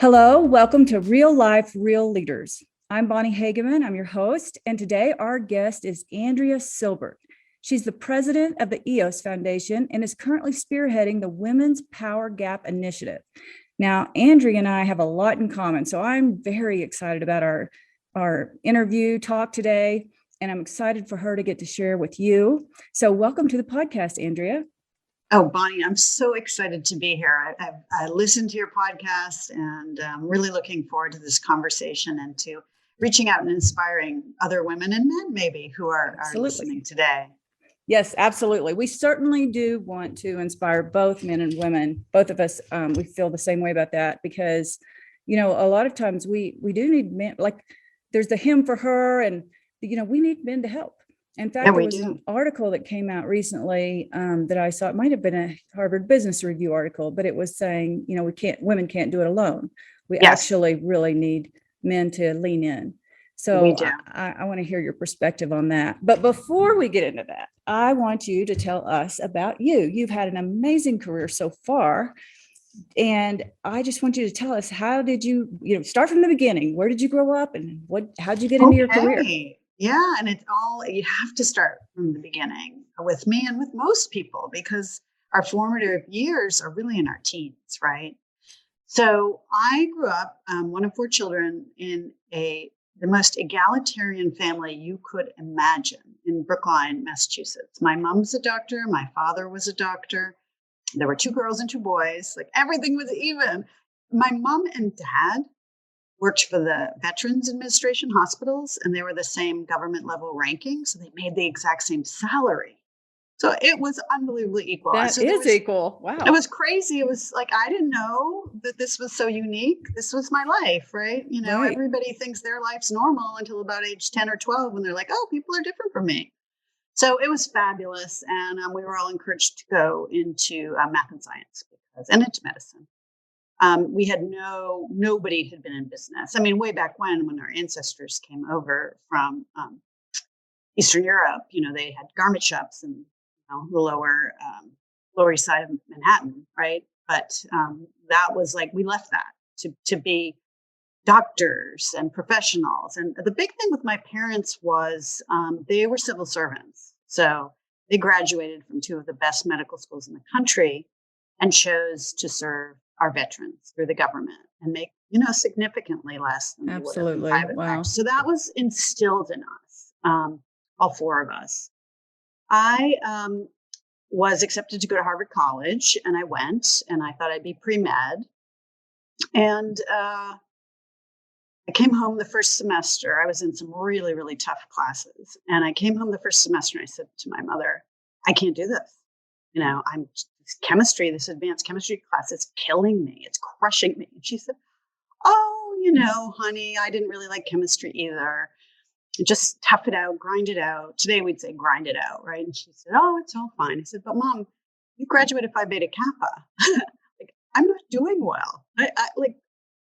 Hello, welcome to Real Life, Real Leaders. I'm Bonnie Hageman, I'm your host, and today our guest is Andrea Silbert. She's the president of the EOS Foundation and is currently spearheading the Women's Power Gap Initiative. Now, Andrea and I have a lot in common, so I'm very excited about our interview talk today, and I'm excited for her to get to share with you. So welcome to the podcast, Andrea. Oh, Bonnie, I'm so excited to be here. I listened to your podcast and I'm really looking forward to this conversation and to reaching out and inspiring other women and men maybe who are listening today. Yes, absolutely. We certainly do want to inspire both men and women. Both of us, we feel the same way about that because, you know, a lot of times we do need men, like there's the him for her and, you know, we need men to help. In fact, there was an article that came out recently that I saw. It might have been a Harvard Business Review article, but it was saying, you know, women can't do it alone. We actually really need men to lean in. So I want to hear your perspective on that. But before we get into that, I want you to tell us about you. You've had an amazing career so far. And I just want you to tell us, how did you start from the beginning? Where did you grow up and how'd you get into your career? Yeah. And you have to start from the beginning with me and with most people because our formative years are really in our teens, right? So I grew up, one of four children in the most egalitarian family you could imagine in Brookline, Massachusetts. My mom's a doctor. My father was a doctor. There were two girls and two boys. Like everything was even. My mom and dad worked for the Veterans Administration hospitals, and they were the same government level ranking. So they made the exact same salary. So it was unbelievably equal. That is equal. Wow. It was crazy. It was like, I didn't know that this was so unique. This was my life, right? You know, Everybody thinks their life's normal until about age 10 or 12 when they're like, oh, people are different from me. So it was fabulous. And we were all encouraged to go into math and science and into medicine. Nobody had been in business. I mean, way back when our ancestors came over from Eastern Europe, you know, they had garment shops in the lower East Side of Manhattan, right? But that was like, we left that to be doctors and professionals. And the big thing with my parents was they were civil servants. So they graduated from two of the best medical schools in the country and chose to serve our veterans through the government and make, significantly less than absolutely private practice. So that was instilled in us, all four of us. I was accepted to go to Harvard College, and I went, and I thought I'd be pre-med. And I came home the first semester. I was in some really, really tough classes, and I came home the first semester, and I said to my mother, "I can't do this. This advanced chemistry class is killing me. It's crushing me." And she said, "Oh, honey, I didn't really like chemistry either. Just tough it out, grind it out." Today we'd say grind it out, right? And she said, "Oh, it's all fine." I said, "But Mom, you graduated Phi Beta Kappa. Like, I'm not doing well. I like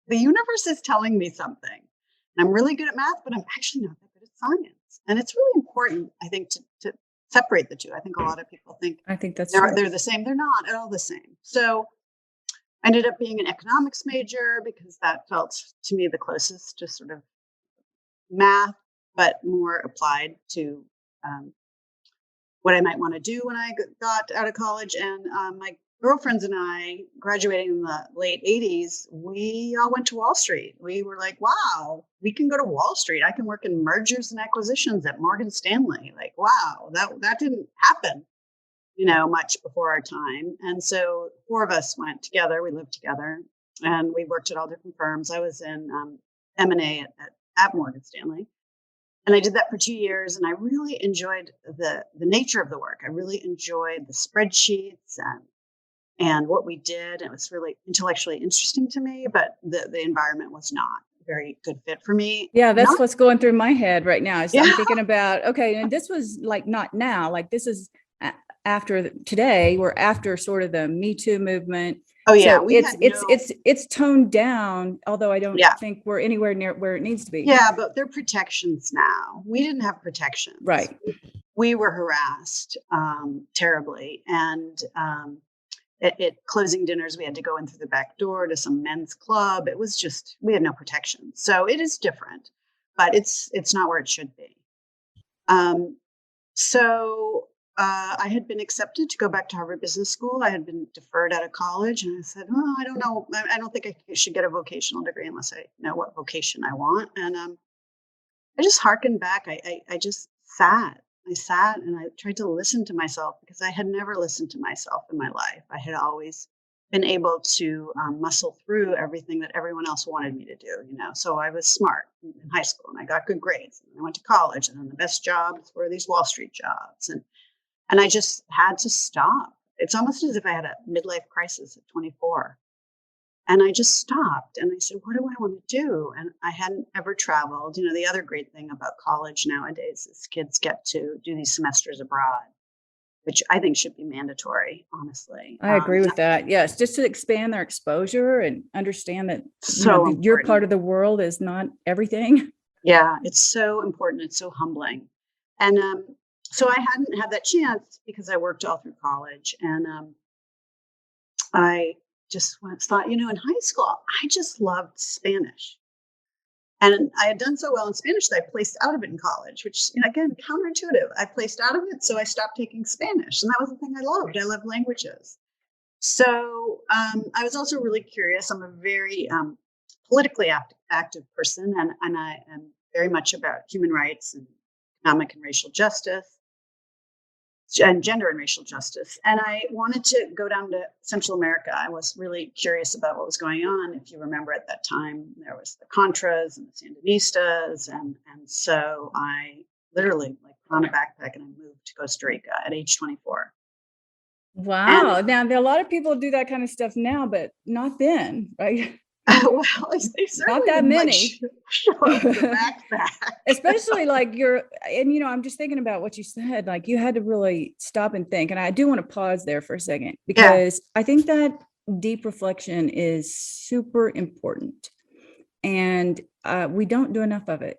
the universe is telling me something. And I'm really good at math, but I'm actually not that good at science." And it's really important, I think, to separate the two. I think a lot of people think they're the same. They're not at all the same. So I ended up being an economics major because that felt to me the closest to sort of math, but more applied to what I might want to do when I got out of college. And my girlfriends and I, graduating in the late 80s, we all went to Wall Street. We were like, wow, we can go to Wall Street. I can work in mergers and acquisitions at Morgan Stanley. Like, wow, that didn't happen, much before our time. And so four of us went together. We lived together and we worked at all different firms. I was in M&A at Morgan Stanley. And I did that for 2 years, and I really enjoyed the nature of the work. I really enjoyed the spreadsheets and what we did. It was really intellectually interesting to me, but the environment was not a very good fit for me. Yeah, that's what's going through my head right now. I'm thinking about, okay, and this was like not now, like this is after today, we're after sort of the Me Too movement. Oh yeah, So we it's had it's no. it's it's toned down, although I don't Yeah, think we're anywhere near where it needs to be. yeah, but they're protections now. We didn't have protections. Right. We were harassed terribly, and at closing dinners, we had to go in through the back door to some men's club. It was just we had no protection. So it is different, but it's not where it should be. Um, So I had been accepted to go back to Harvard Business School. I had been deferred out of college, and I said, "Oh, I don't know. I don't think I should get a vocational degree unless I know what vocation I want." And I just harkened back. I just sat. I sat and I tried to listen to myself because I had never listened to myself in my life. I had always been able to muscle through everything that everyone else wanted me to do, you know. So I was smart in high school and I got good grades. And I went to college, and then the best jobs were these Wall Street jobs. And I just had to stop. It's almost as if I had a midlife crisis at 24. And I just stopped and I said, what do I want to do? And I hadn't ever traveled. You know, the other great thing about college nowadays is kids get to do these semesters abroad, which I think should be mandatory, honestly. I agree with that. Yes, just to expand their exposure and understand that, So your part important. of the world is not everything. Yeah, it's so important. It's so humbling. And so I hadn't had that chance because I worked all through college. And I just thought, you know, in high school, I just loved Spanish. And I had done so well in Spanish that I placed out of it in college, which, you know, again, counterintuitive. I placed out of it, so I stopped taking Spanish. And that was the thing I loved. I love languages. So I was also really curious. I'm a very politically active person, and I am very much about human rights and economic and racial justice and gender and racial justice. And I wanted to go down to Central America. I was really curious about what was going on. If you remember at that time, there was the Contras and the Sandinistas. And so I literally like put on a backpack and I moved to Costa Rica at age 24. And Wow. Now, there are a lot of people do that kind of stuff now, but not then, right? well, they Not certainly that didn't like many. show up with a backpack. Especially like and I'm just thinking about what you said, like you had to really stop and think. And I do want to pause there for a second, Yeah. because I think that deep reflection is super important. And we don't do enough of it.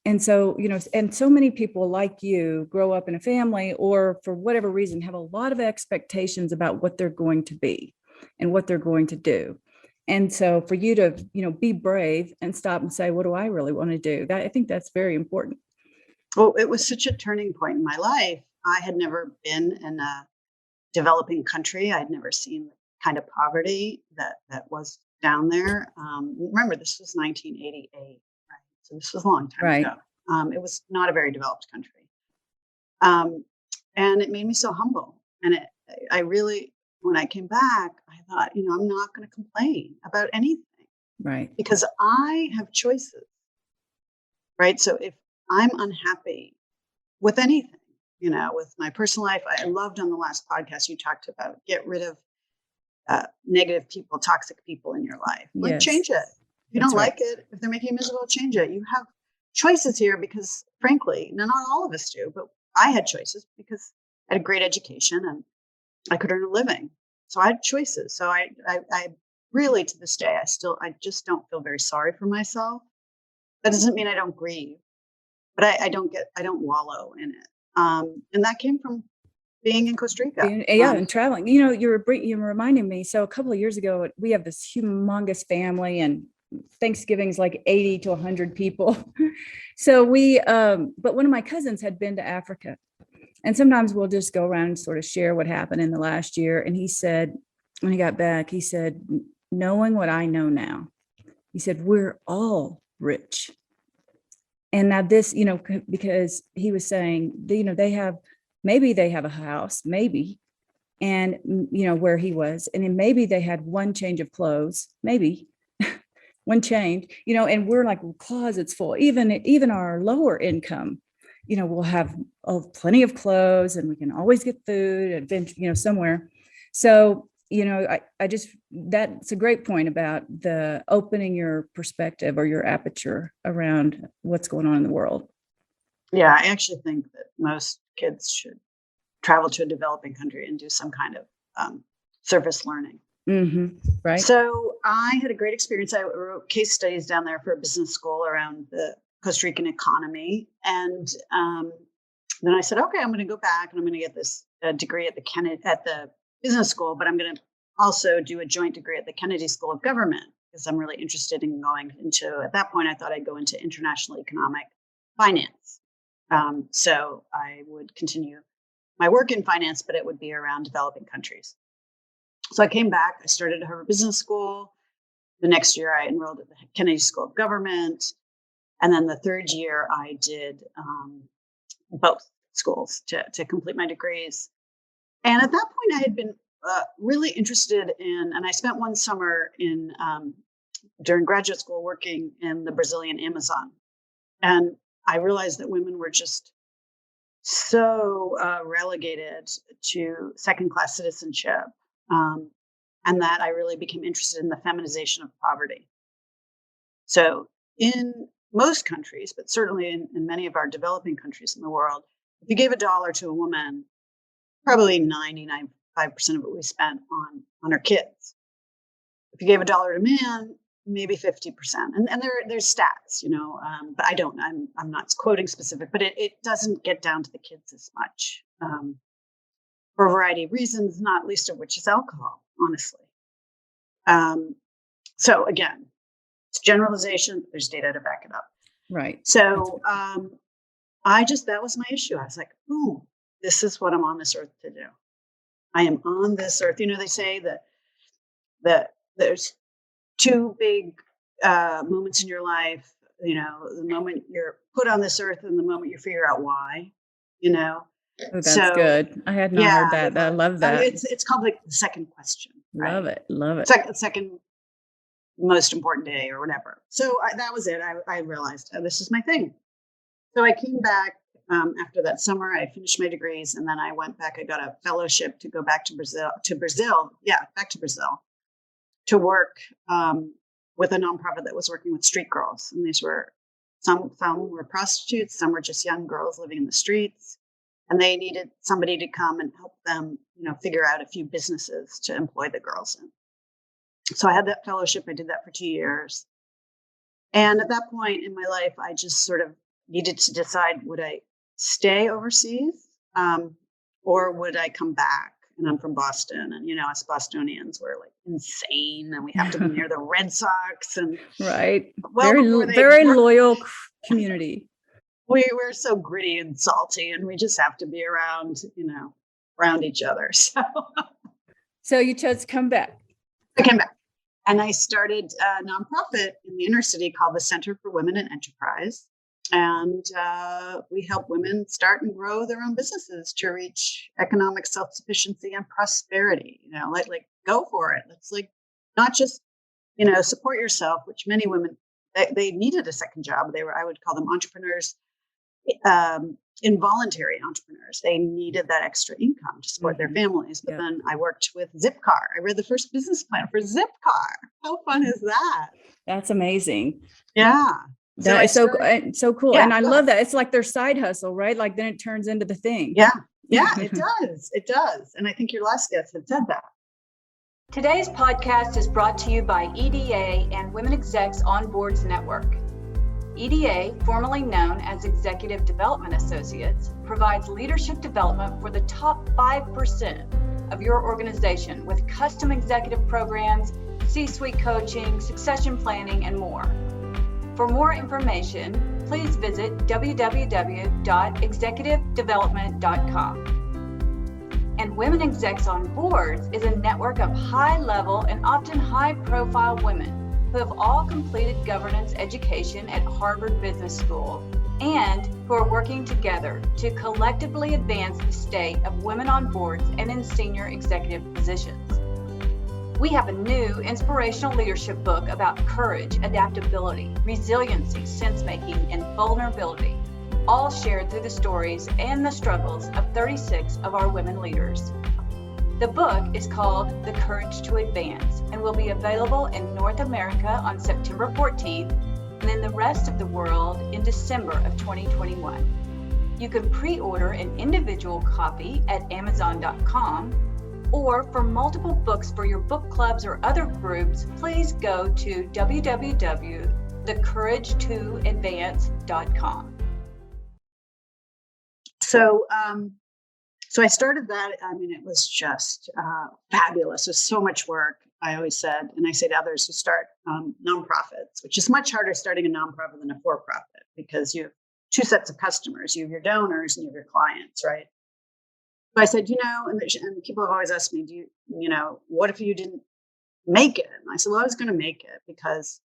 And so, and so many people like you grow up in a family, or for whatever reason, have a lot of expectations about what they're going to be and what they're going to do. And so for you to, be brave and stop and say, what do I really want to do? I think that's very important. Well, it was such a turning point in my life. I had never been in a developing country. I'd never seen the kind of poverty that was down there. Remember, this was 1988, right? So this was a long time Right. ago. It was not a very developed country. Um, and it made me so humble. And I really, when I came back, I thought, I'm not going to complain about anything Right. because I have choices, right? So if I'm unhappy with anything, with my personal life, I loved on the last podcast, you talked about get rid of negative people, toxic people in your life. Like Yes. change it. If you That's don't right. like it, if they're making you miserable, change it. You have choices here because frankly, not all of us do, but I had choices because I had a great education and I could earn a living. So I had choices. So I really, to this day, I just don't feel very sorry for myself. That doesn't mean I don't grieve, but I don't wallow in it. And that came from being in Costa Rica. Yeah, and traveling. You're reminding me. So a couple of years ago, we have this humongous family, and Thanksgiving's like 80 to 100 people. So but one of my cousins had been to Africa, and sometimes we'll just go around and sort of share what happened in the last year. And he said, when he got back, he said, knowing what I know now, he said, we're all rich. And now this, because he was saying, maybe they have a house, maybe, and where he was, and then maybe they had one change of clothes, maybe one change, and we're like closets full. Even our lower income, we'll have plenty of clothes, and we can always get food and somewhere. So I just, that's a great point about the opening your perspective or your aperture around what's going on in the world. Yeah, I actually think that most kids should travel to a developing country and do some kind of service learning. Right. So I had a great experience. I wrote case studies down there for a business school around the Costa Rican economy. And then I said, okay, I'm going to go back and I'm going to get this degree at the business school, but I'm going to also do a joint degree at the Kennedy School of Government because I'm really interested in going into, at that point, I thought I'd go into international economic finance. So I would continue my work in finance, but it would be around developing countries. So I came back, I started at Harvard Business School. The next year I enrolled at the Kennedy School of Government. And then the third year I did both schools to complete my degrees. And at that point I had been really interested in, and I spent one summer during graduate school working in the Brazilian Amazon. And I realized that women were just so relegated to second-class citizenship. And that I really became interested in the feminization of poverty. So in most countries, but certainly in many of our developing countries in the world, if you gave $1 to a woman, probably 99.5% of it we spent on our kids. If you gave $1 to a man, maybe 50%. And there's stats, but I'm not quoting specific, but it doesn't get down to the kids as much. For a variety of reasons, not least of which is alcohol, honestly. So again, it's generalization, but there's data to back it up. Right. So that was my issue. I was like, ooh, this is what I'm on this earth to do. I am on this earth. They say that there's two big moments in your life, the moment you're put on this earth and the moment you figure out why, Oh, that's good. I had not heard that. I love that. It's called like the second question. Right? Love it. Second most important day or whatever. So that was it. I realized this is my thing. So I came back after that summer. I finished my degrees, and then I went back. I got a fellowship to go back to Brazil. Back to Brazil to work with a nonprofit that was working with street girls. And these were some were prostitutes, some were just young girls living in the streets. And they needed somebody to come and help them, figure out a few businesses to employ the girls in. So I had that fellowship. I did that for 2 years. And at that point in my life, I just sort of needed to decide, would I stay overseas or would I come back? And I'm from Boston. And, us Bostonians were like insane. And we have to be near the Red Sox. And right. Very loyal community. We're so gritty and salty, and we just have to be around each other. So you chose to come back. I came back, and I started a nonprofit in the inner city called the Center for Women in Enterprise, and we help women start and grow their own businesses to reach economic self-sufficiency and prosperity. Like go for it. Let's not just support yourself, which many women they needed a second job. I would call them entrepreneurs. Involuntary entrepreneurs. They needed that extra income to support their families. But then I worked with Zipcar. I read the first business plan for Zipcar. How fun is that? That's amazing. Yeah. That is so cool. Yeah, and I love that. It's like their side hustle, right? Like then it turns into the thing. Yeah. Yeah, it does. It does. And I think your last guest had said that. Today's podcast is brought to you by EDA and Women Execs on Boards Network. EDA, formerly known as Executive Development Associates, provides leadership development for the top 5% of your organization with custom executive programs, C-suite coaching, succession planning, and more. For more information, please visit www.executivedevelopment.com. And Women Execs on Boards is a network of high-level and often high-profile women who have all completed governance education at Harvard Business School and who are working together to collectively advance the state of women on boards and in senior executive positions. We have a new inspirational leadership book about courage, adaptability, resiliency, sense-making, and vulnerability, all shared through the stories and the struggles of 36 of our women leaders. The book is called The Courage to Advance and will be available in North America on September 14th and in the rest of the world in December of 2021. You can pre-order an individual copy at Amazon.com Or for multiple books for your book clubs or other groups, please go to www.thecourage2advance.com. So, so I started that. I mean, it was just fabulous. It was so much work. I always said, and I say to others who start nonprofits, which is much harder starting a nonprofit than a for-profit, because you have two sets of customers. You have your donors and you have your clients, right? So I said, and people have always asked me, what if you didn't make it? And I said, well, I was going to make it because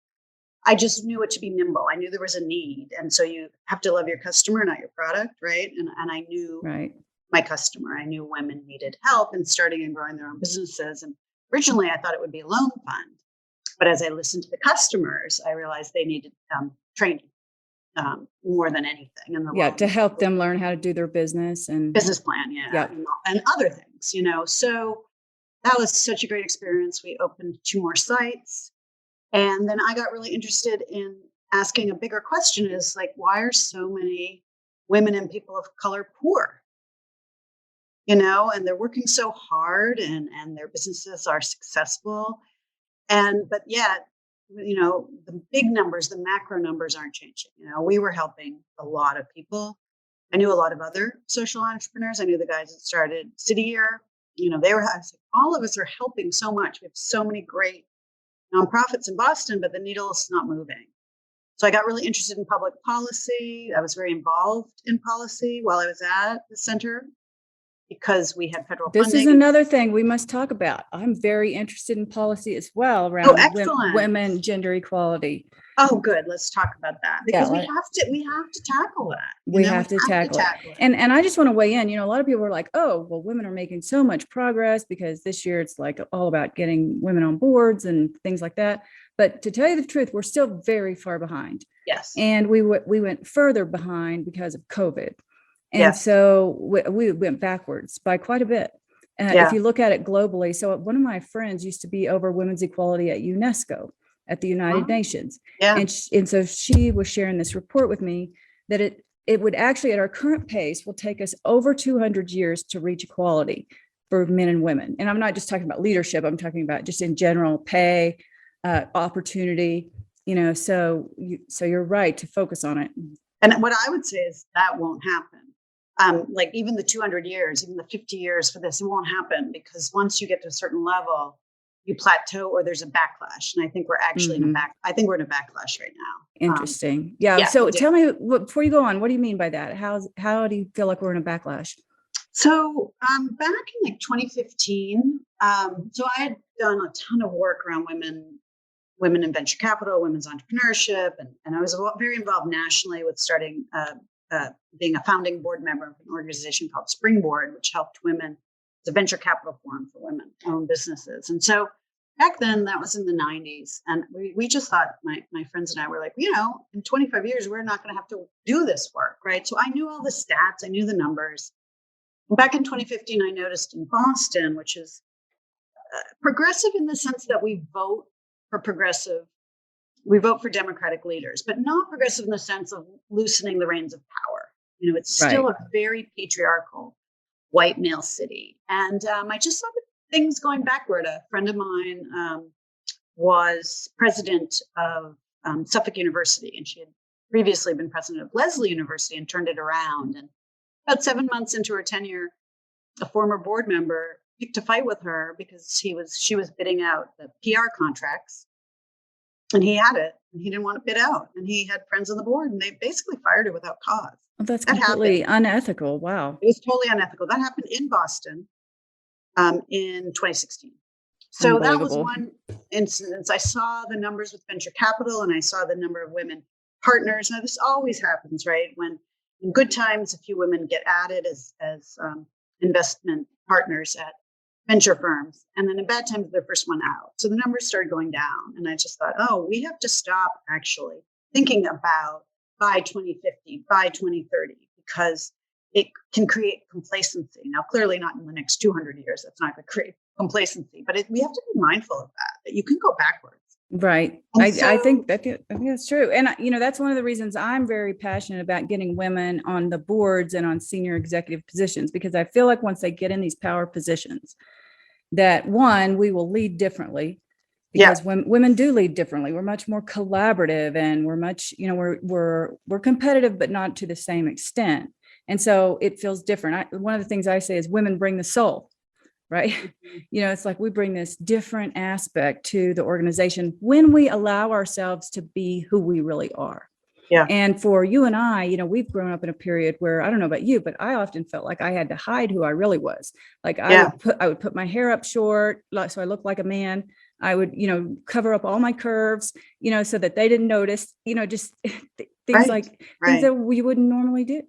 I just knew it to be nimble. I knew there was a need. And so you have to love your customer, not your product, right? And I knew my customer. I knew women needed help in starting and growing their own businesses. And originally I thought it would be a loan fund. But as I listened to the customers, I realized they needed training more than anything. And to help them learn how to do their business and business plan. And other things, So that was such a great experience. We opened 2 more sites. And then I got really interested in asking a bigger question is like, why are so many women and people of color poor? And they're working so hard and their businesses are successful. But yet, the big numbers, the macro numbers aren't changing. We were helping a lot of people. I knew a lot of other social entrepreneurs. I knew the guys that started City Year. All of us are helping so much. We have so many great nonprofits in Boston, but the needle's not moving. So I got really interested in public policy. I was very involved in policy while I was at the center because we had federal funding. This is another thing we must talk about. I'm very interested in policy as well around women, gender equality. Oh, good. Let's talk about that because we have to tackle that. We have to tackle it. And I just want to weigh in. A lot of people are like, oh, well, women are making so much progress because this year it's like all about getting women on boards and things like that. But to tell you the truth, we're still very far behind. Yes. And we went further behind because of COVID. And so we went backwards by quite a bit. If you look at it globally. So one of my friends used to be over women's equality at UNESCO, at the United Nations. Yeah. And so she was sharing this report with me that it would actually, at our current pace, will take us over 200 years to reach equality for men and women. And I'm not just talking about leadership. I'm talking about just in general pay, opportunity, so you're right to focus on it. And what I would say is that won't happen. Like even the 200 years, even the 50 years for this, it won't happen because once you get to a certain level, you plateau or there's a backlash. And I think we're actually in a backlash right now. Interesting. So tell me, before you go on, what do you mean by that? How do you feel like we're in a backlash? So back in 2015, so I had done a ton of work around women in venture capital, women's entrepreneurship. And I was very involved nationally with starting being a founding board member of an organization called Springboard, which helped women. It's a venture capital forum for women own businesses. And so back then, that was in the 90s. And we just thought, my friends and I were like, in 25 years, we're not going to have to do this work, right? So I knew all the stats. I knew the numbers. Back in 2015, I noticed in Boston, which is progressive in the sense that we vote for Democratic leaders, but not progressive in the sense of loosening the reins of power. It's still a very patriarchal white male city. And I just saw things going backward. A friend of mine was president of Suffolk University, and she had previously been president of Lesley University and turned it around. And about 7 months into her tenure, a former board member picked a fight with her because she was bidding out the PR contracts. And he had it, and he didn't want to bid out. And he had friends on the board, and they basically fired her without cause. Well, that's completely unethical. Wow. It was totally unethical. That happened in Boston in 2016. So that was one instance. I saw the numbers with venture capital, and I saw the number of women partners. Now, this always happens, right? When in good times, a few women get added as investment partners at venture firms. And then in bad times, they're the first one out. So the numbers started going down. And I just thought, we have to stop actually thinking about by 2050, by 2030, because it can create complacency. Now, clearly not in the next 200 years. That's not going to create complacency, but we have to be mindful of that you can go backwards. Right. I think that's true. And, that's one of the reasons I'm very passionate about getting women on the boards and on senior executive positions, because I feel like once they get in these power positions, that one, we will lead differently because women do lead differently. We're much more collaborative and we're much, we're competitive, but not to the same extent. And so it feels different. One of the things I say is women bring the soul, right? It's like we bring this different aspect to the organization when we allow ourselves to be who we really are. Yeah. And for you and I, we've grown up in a period where, I don't know about you, but I often felt like I had to hide who I really was. Like I would put my hair up short, so I looked like a man. I would, cover up all my curves, so that they didn't notice, just things things that we wouldn't normally do.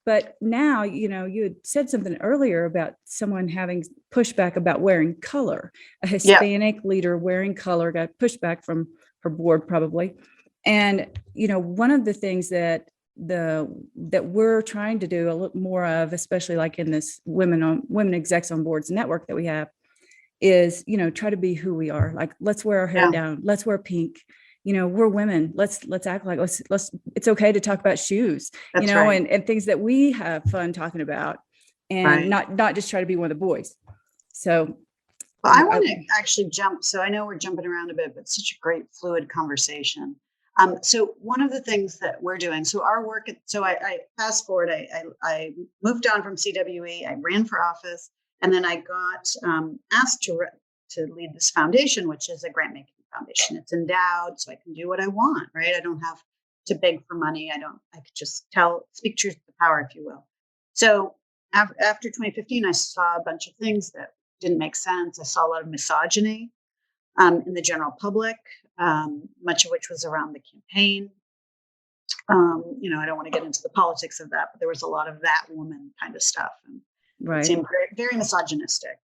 But now, you had said something earlier about someone having pushback about wearing color. A Hispanic leader wearing color got pushback from her board probably. And, one of the things that we're trying to do a little more of, especially like in this women execs on boards network that we have, is, try to be who we are. Like, let's wear our hair down. Let's wear pink. We're women. Let's act like it's okay to talk about shoes, That's right. and things that we have fun talking about, and not just try to be one of the boys. So well, I want to actually jump. So I know we're jumping around a bit, but it's such a great fluid conversation. So one of the things that we're doing, so our work, so I fast forward, I moved on from CWE, I ran for office, and then I got asked to lead this foundation, which is a grant making foundation. It's endowed, so I can do what I want, right? I don't have to beg for money. I could just speak truth to power, if you will. So after 2015, I saw a bunch of things that didn't make sense. I saw a lot of misogyny in the general public, much of which was around the campaign. I don't want to get into the politics of that, but there was a lot of that woman kind of stuff. And it seemed very, very misogynistic,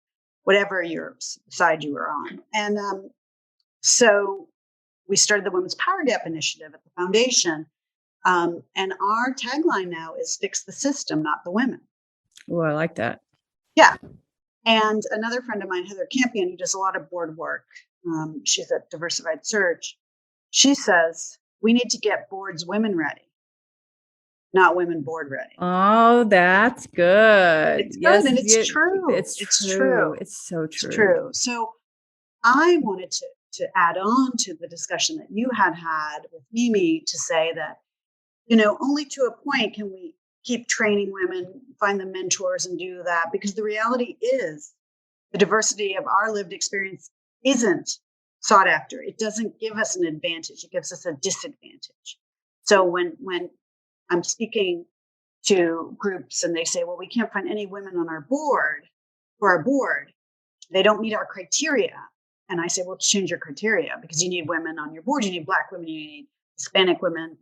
whatever your side you were on. And so we started the Women's Power Gap Initiative at the foundation. And our tagline now is fix the system, not the women. Oh, I like that. Yeah. And another friend of mine, Heather Campion, who does a lot of board work, she's at Diversified Search. She says, we need to get boards women ready, not women board ready. Oh, that's good. It's good, and it's true. It's true. It's so true. It's true. So I wanted to add on to the discussion that you had with Mimi to say that, only to a point can we keep training women, find them mentors and do that, because the reality is the diversity of our lived experience isn't sought after. It doesn't give us an advantage. It gives us a disadvantage. So when I'm speaking to groups and they say, well, we can't find any women on our board for our board, they don't meet our criteria. And I say, well, change your criteria, because you need women on your board. You need Black women, you need Hispanic women,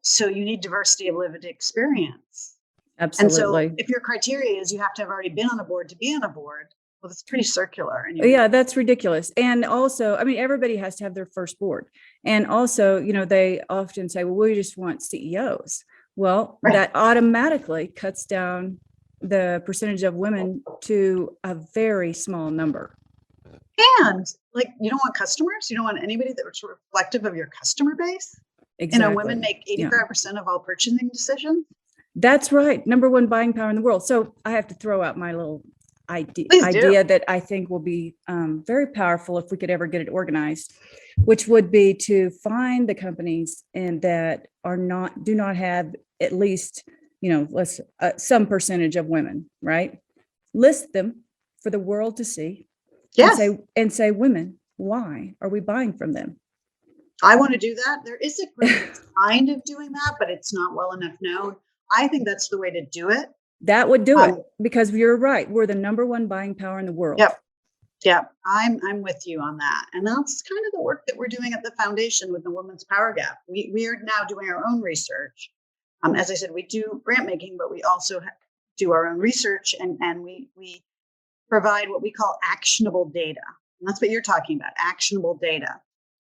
so you need diversity of lived experience. Absolutely. And so if your criteria is you have to have already been on a board to be on a board, well, that's pretty circular. And yeah, that's ridiculous. And also, everybody has to have their first board. And also, they often say, well, we just want CEOs. Well, that automatically cuts down the percentage of women to a very small number. And you don't want customers. You don't want anybody that's reflective of your customer base. Exactly. Women make 85% of all purchasing decisions. That's right. Number one buying power in the world. So I have to throw out my little idea that I think will be very powerful if we could ever get it organized, which would be to find the companies that do not have at least, some percentage of women, right? List them for the world to see. Yes. And say, women, why are we buying from them? I want to do that. There is a group that's kind of doing that, but it's not well enough known. I think that's the way to do it. That would do it, because you're right. We're the number one buying power in the world. Yep. I'm with you on that. And that's kind of the work that we're doing at the foundation with the Women's Power Gap. We are now doing our own research. As I said, we do grant making, but we also do our own research, and we provide what we call actionable data. And that's what you're talking about, actionable data.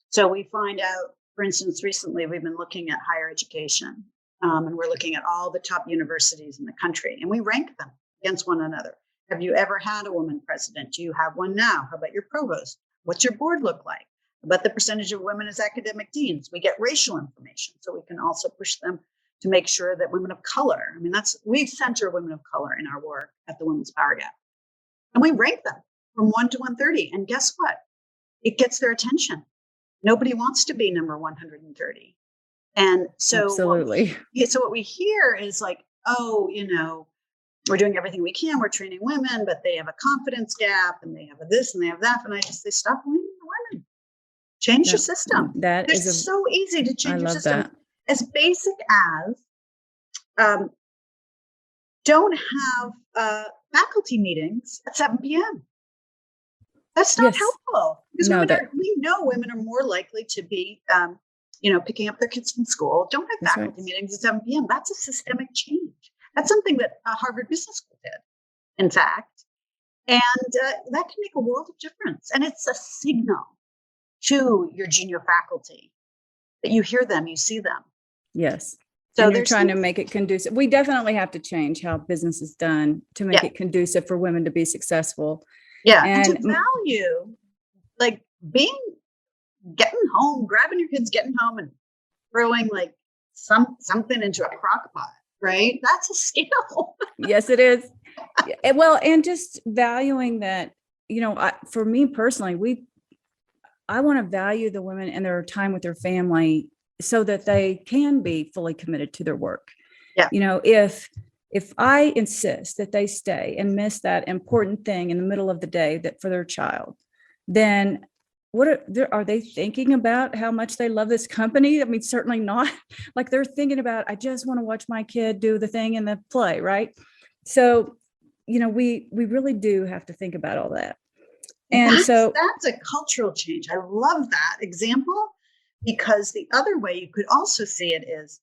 So we find out, for instance, recently we've been looking at higher education, and we're looking at all the top universities in the country, and we rank them against one another. Have you ever had a woman president? Do you have one now? How about your provost? What's your board look like? How about the percentage of women as academic deans? We get racial information, so we can also push them to make sure that women of color, we center women of color in our work at the Women's Power Gap. And we rank them. from 1 to 130. And guess what? It gets their attention. Nobody wants to be number 130. And so Absolutely. What we hear is like, oh, we're doing everything we can. We're training women, but they have a confidence gap and they have a this and they have that. And I just say, stop blaming the women. Change your system. It's so easy to change your system. That. As basic as don't have faculty meetings at 7 p.m. That's not helpful because we know women are more likely to be, picking up their kids from school. Don't have faculty meetings at 7 p.m. That's a systemic change. That's something that Harvard Business School did, in fact. And that can make a world of difference. And it's a signal to your junior faculty that you hear them, you see them. Yes. So they're trying to make it conducive. We definitely have to change how business is done to make it conducive for women to be successful. Yeah. And to value, like getting home, grabbing your kids, getting home and throwing like something into a crock pot, right? That's a skill. Yes, it is. Well, and just valuing that, for me personally, I want to value the women and their time with their family so that they can be fully committed to their work. Yeah. If I insist that they stay and miss that important thing in the middle of the day that for their child, then are they thinking about how much they love this company? I mean, certainly not. Like they're thinking about, I just want to watch my kid do the thing in the play, right? So, we really do have to think about all that. And that's a cultural change. I love that example because the other way you could also see it is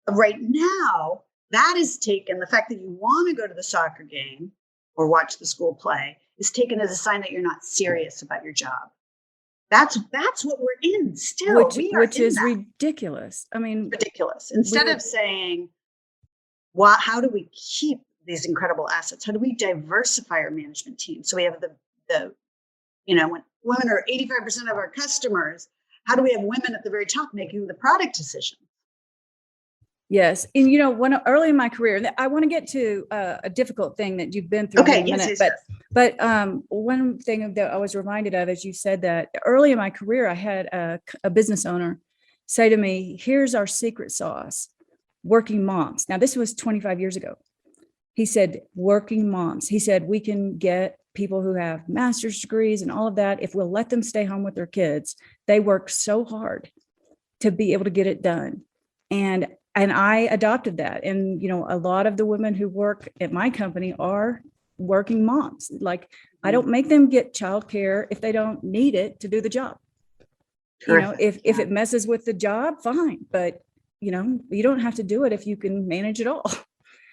right now, that is taken, the fact that you want to go to the soccer game or watch the school play is taken as a sign that you're not serious about your job. That's what we're in still. Which is ridiculous. I mean, ridiculous. Instead of saying, how do we keep these incredible assets? How do we diversify our management team? So we have when women are 85% of our customers, how do we have women at the very top making the product decision? Yes. And, when early in my career, I want to get to a difficult thing that you've been through in a minute, but one thing that I was reminded of, as you said that early in my career, I had a business owner say to me, here's our secret sauce, working moms. Now, this was 25 years ago. He said, working moms. He said, we can get people who have master's degrees and all of that. If we'll let them stay home with their kids, they work so hard to be able to get it done. And I adopted that. And, a lot of the women who work at my company are working moms. Like I don't make them get childcare if they don't need it to do the job. Terrific. If it messes with the job, fine. But, you don't have to do it if you can manage it all.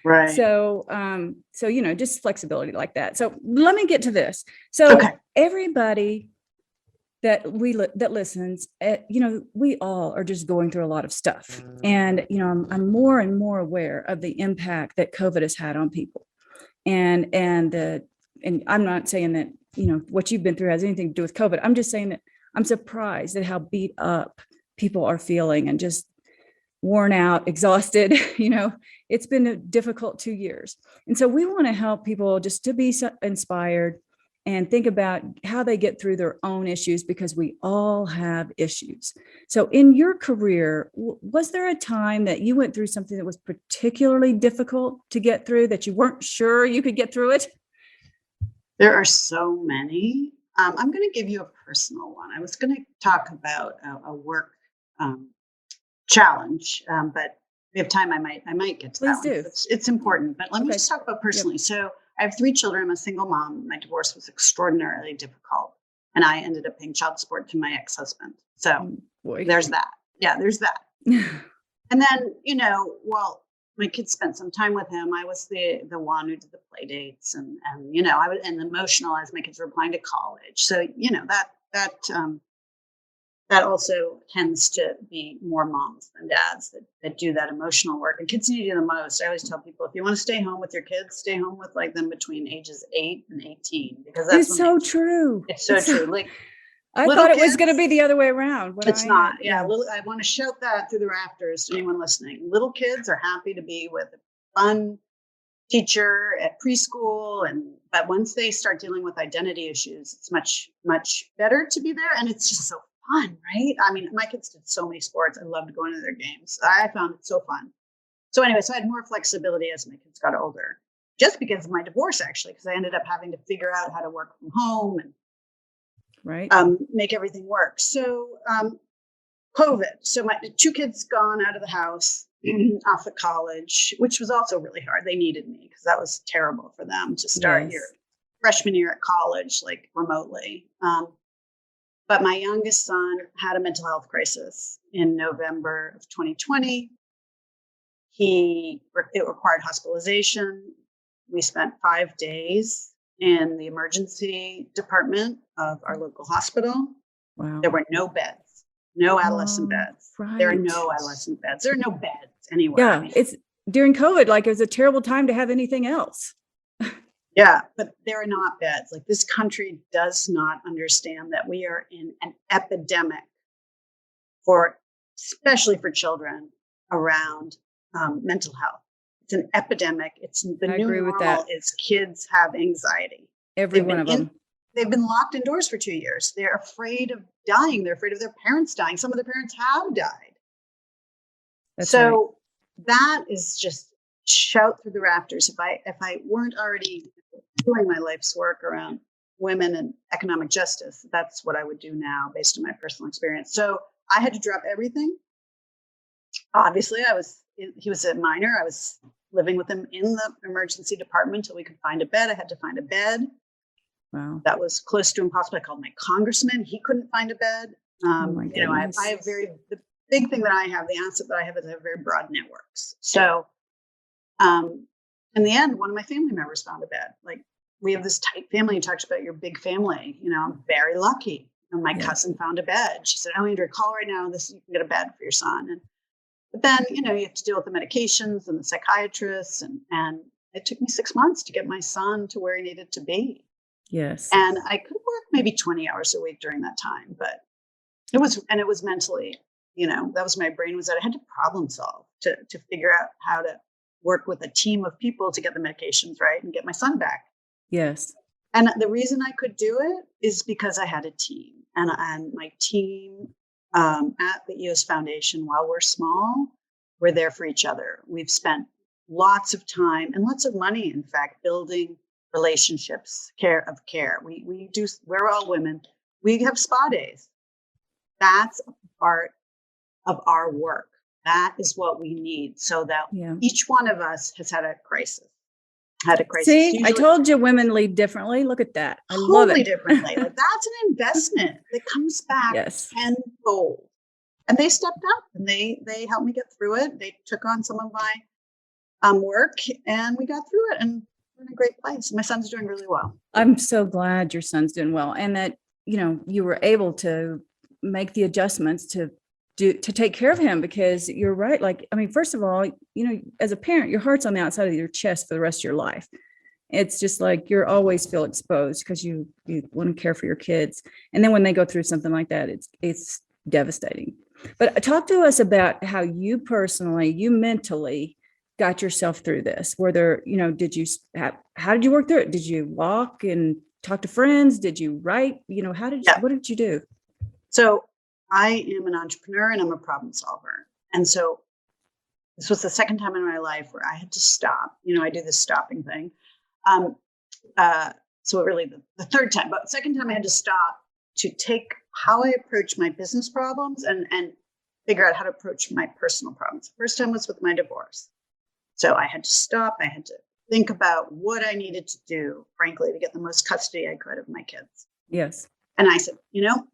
Right. So, just flexibility like that. So let me get to this. So everybody that listens, we all are just going through a lot of stuff. And, I'm more and more aware of the impact that COVID has had on people. And I'm not saying that, what you've been through has anything to do with COVID. I'm just saying that I'm surprised at how beat up people are feeling and just worn out, exhausted. It's been a difficult 2 years. And so we want to help people just to be inspired and think about how they get through their own issues, because we all have issues. So in your career, was there a time that you went through something that was particularly difficult to get through, that you weren't sure you could get through it? There are so many. I'm going to give you a personal one. I was going to talk about a work challenge, but we have time. I might get to Please that do. One. It's important, but let me just talk about personally. Yep. So I have 3 children. I'm a single mom. My divorce was extraordinarily difficult, and I ended up paying child support to my ex-husband. So there's that. Yeah, there's that. And then, my kids spent some time with him. I was the one who did the play dates and I was emotional as my kids were applying to college. So, that also tends to be more moms than dads that do that emotional work. And kids need to do the most. I always tell people, if you want to stay home with your kids, stay home with them between ages 8 and 18, because that's so true. It's so true. Like I thought it was going to be the other way around. It's not. Yeah. I want to shout that through the rafters to anyone listening. Little kids are happy to be with fun teacher at preschool, but once they start dealing with identity issues, it's much better to be there, and it's just so fun, right? I mean, my kids did so many sports. I loved going to their games. I found it so fun. So anyway, so I had more flexibility as my kids got older, just because of my divorce, actually, because I ended up having to figure out how to work from home and Right. make everything work. So COVID. So my two kids gone out of the house, off of college, which was also really hard. They needed me because that was terrible for them to start Yes. your freshman year at college, like remotely. But my youngest son had a mental health crisis in November of 2020. It required hospitalization. We spent 5 days in the emergency department of our local hospital. Wow. There were no beds, no adolescent Oh, beds. There are right. no adolescent beds. There are no beds anywhere. Yeah. It's during COVID, like it was a terrible time to have anything else. Yeah, but there are not beds. Like, this country does not understand that we are in an epidemic especially for children, around mental health. It's an epidemic. It's the I new agree with normal that. is kids have anxiety. Every They've one been of them. They've been locked indoors for 2 years. They're afraid of dying. They're afraid of their parents dying. Some of their parents have died. That's right. So that is just shout through the rafters. If I weren't already doing my life's work around women and economic justice, that's what I would do now based on my personal experience. So I had to drop everything. Obviously, he was a minor. I was living with him in the emergency department until we could find a bed. I had to find a bed. Wow. That was close to impossible. I called my congressman. He couldn't find a bed. Oh my You know, I goodness. have the big thing that I have, the asset that I have is I have very broad networks. So in the end, one of my family members found a bed. Like, we have this tight family. You talked about your big family. You know, I'm very lucky. And my Yes. cousin found a bed. She said, "Oh, Andrea, call right now. You can get a bed for your son." But then, you know, you have to deal with the medications and the psychiatrists. And it took me 6 months to get my son to where he needed to be. Yes. And I could work maybe 20 hours a week during that time, but it was mentally, you know, that was my brain, was that I had to problem solve to figure out how to work with a team of people to get the medications right and get my son back. Yes. And the reason I could do it is because I had a team, and my team at the EOS Foundation, while we're small, we're there for each other. We've spent lots of time and lots of money, in fact, building relationships, care. We're all women. We have spa days. That's a part of our work. That is what we need, so that Yeah. each one of us has had a crisis. See, I Usually told you women lead differently. Look at that. I love totally it. differently. Like, that's an investment that comes back Yes. tenfold. And they stepped up and they helped me get through it. They took on some of my work, and we got through it, and we're in a great place. My son's doing really well. I'm so glad your son's doing well, and that, you know, you were able to make the adjustments to take care of him, because you're right. Like, I mean, first of all, you know, as a parent, your heart's on the outside of your chest for the rest of your life. It's just like you're always feel exposed because you want to care for your kids. And then when they go through something like that, it's devastating. But talk to us about how you mentally got yourself through this. Were there, you know, how did you work through it? Did you walk and talk to friends? Did you write? You know, what did you do? So I am an entrepreneur and I'm a problem solver. And so this was the second time in my life where I had to stop. You know, I do this stopping thing. So really the third time, but second time I had to stop to take how I approach my business problems and figure out how to approach my personal problems. First time was with my divorce. So I had to stop. I had to think about what I needed to do, frankly, to get the most custody I could of my kids. Yes. And I said, you know,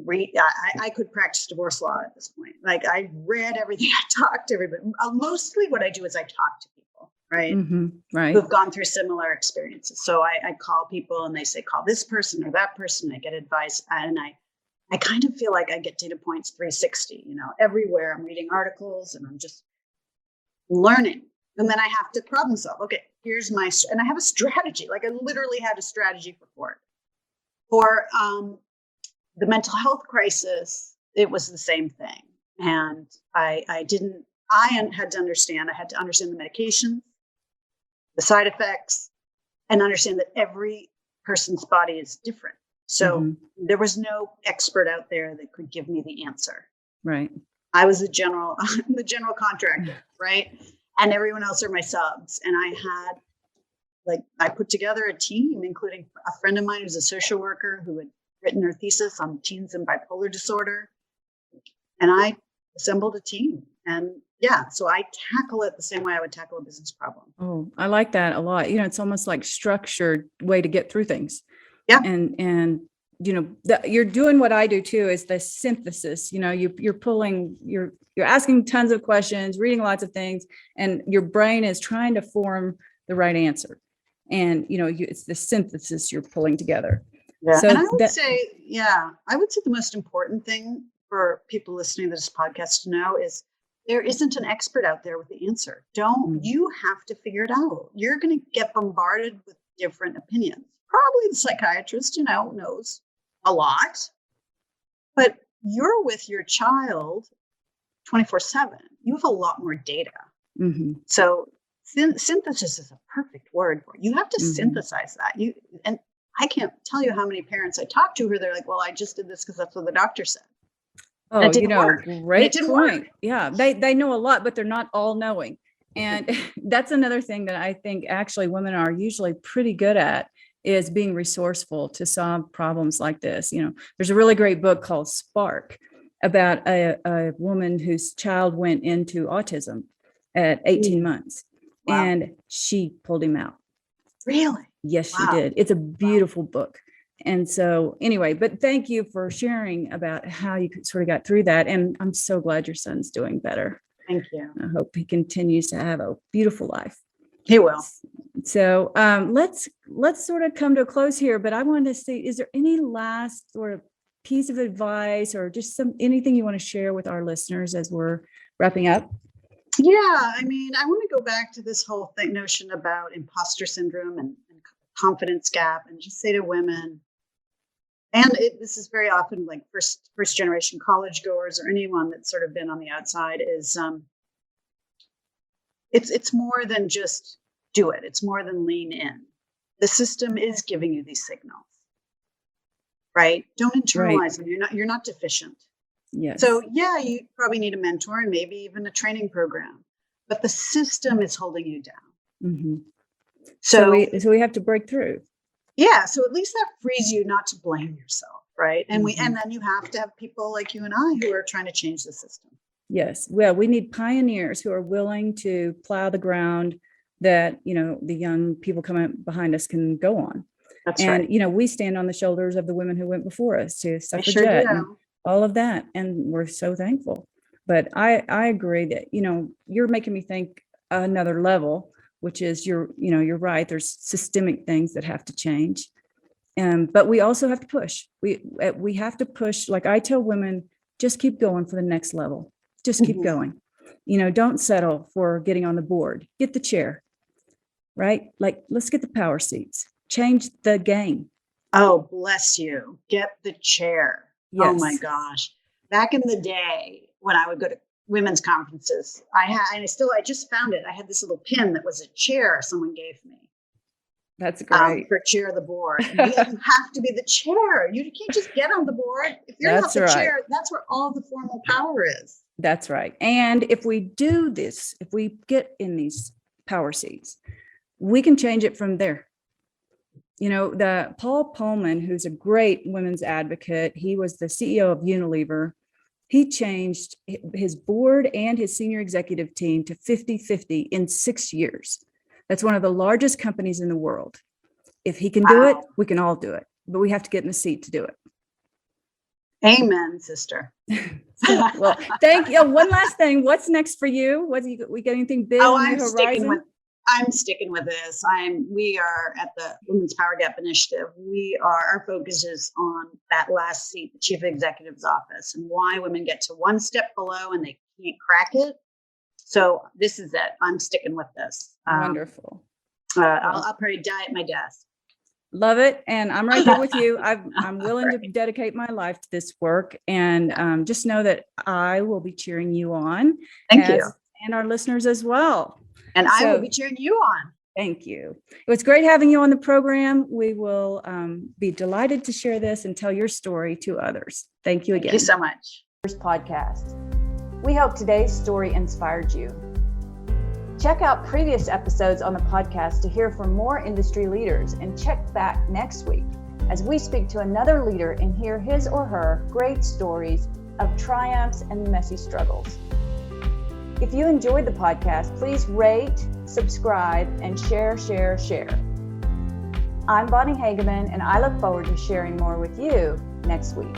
I could practice divorce law at this point. Like, I read everything. I talked to everybody. Mostly what I do is I talk to people, right? Mm-hmm. Right. Who've gone through similar experiences. So I call people and they say, call this person or that person. I get advice. And I kind of feel like I get data points 360, you know, everywhere. I'm reading articles and I'm just learning. And then I have to problem solve. Okay, and I have a strategy. Like, I literally had a strategy for the mental health crisis. It was the same thing. And I had to understand the medication. the side effects, and understand that every person's body is different. So there was no expert out there that could give me the answer. Right. I was the general contractor, right? And everyone else are my subs. And I put together a team, including a friend of mine who's a social worker who had written her thesis on teens and bipolar disorder. And I assembled a team. And so I tackle it the same way I would tackle a business problem. Oh, I like that a lot. It's almost like structured way to get through things. Yeah. And you're doing what I do too, is the synthesis. You're asking tons of questions, reading lots of things, and your brain is trying to form the right answer. And, it's the synthesis you're pulling together. Yeah. So and I would say the most important thing for people listening to this podcast to know is there isn't an expert out there with the answer. You have to figure it out. You're going to get bombarded with different opinions. Probably the psychiatrist, knows a lot, but you're with your child 24/7. You have a lot more data. So synthesis is a perfect word for it. You have to synthesize that. And I can't tell you how many parents I talk to who they're like, well, I just did this because that's what the doctor said. Oh, great point. Work. Yeah, they know a lot, but they're not all knowing. And that's another thing that I think actually women are usually pretty good at, is being resourceful to solve problems like this. There's a really great book called Spark about a woman whose child went into autism at 18 months. Wow. And she pulled him out. Really? Yes, she did. It's a beautiful book. And so anyway, but thank you for sharing about how you sort of got through that. And I'm so glad your son's doing better. Thank you. I hope he continues to have a beautiful life. He will. So let's sort of come to a close here, but I wanted to see, is there any last sort of piece of advice or just anything you want to share with our listeners as we're wrapping up? Yeah, I want to go back to this whole notion about imposter syndrome and confidence gap, and just say to women, and this is very often like first generation college goers or anyone that's sort of been on the outside, is it's more than just do it. It's more than lean in. The system is giving you these signals, right? Don't internalize them. You're not deficient. Yes. So you probably need a mentor and maybe even a training program, but the system is holding you down. So we have to break through. Yeah. So at least that frees you not to blame yourself. Right. And then you have to have people like you and I who are trying to change the system. Yes. Well, we need pioneers who are willing to plow the ground that, the young people coming behind us can go on. That's right. And, we stand on the shoulders of the women who went before us to suffragette and all of that. And we're so thankful. But I agree that, you're making me think another level, which is you're right. There's systemic things that have to change. But we also have to push. We have to push. Like I tell women, just keep going for the next level. Just keep going. Don't settle for getting on the board. Get the chair, right? Like, let's get the power seats. Change the game. Oh, bless you. Get the chair. Yes. Oh my gosh. Back in the day when I would go to women's conferences, I just found it. I had this little pin that was a chair someone gave me. That's great. For chair of the board. You have to be the chair. You can't just get on the board. If you're not the chair, that's where all the formal power is. That's right. And if we do this, if we get in these power seats, we can change it from there. The Paul Pullman, who's a great women's advocate, he was the CEO of Unilever. He changed his board and his senior executive team to 50-50 in 6 years. That's one of the largest companies in the world. If he can do it, we can all do it, but we have to get in the seat to do it. Amen, sister. Well, thank you. One last thing. What's next for you? We got anything big on the horizon? I'm sticking with this. We are at the Women's Power Gap Initiative. Our focus is on that last seat, the chief executive's office, and why women get to one step below and they can't crack it. So this is it. I'm sticking with this. Wonderful. I'll probably die at my desk. Love it. And I'm right there with you. I'm willing to dedicate my life to this work. And just know that I will be cheering you on. Thank you. And our listeners as well. And I will be cheering you on. Thank you. It was great having you on the program. We will be delighted to share this and tell your story to others. Thank you again. Thank you so much. Podcast. We hope today's story inspired you. Check out previous episodes on the podcast to hear from more industry leaders, and check back next week as we speak to another leader and hear his or her great stories of triumphs and messy struggles. If you enjoyed the podcast, please rate, subscribe, and share. I'm Bonnie Hageman, and I look forward to sharing more with you next week.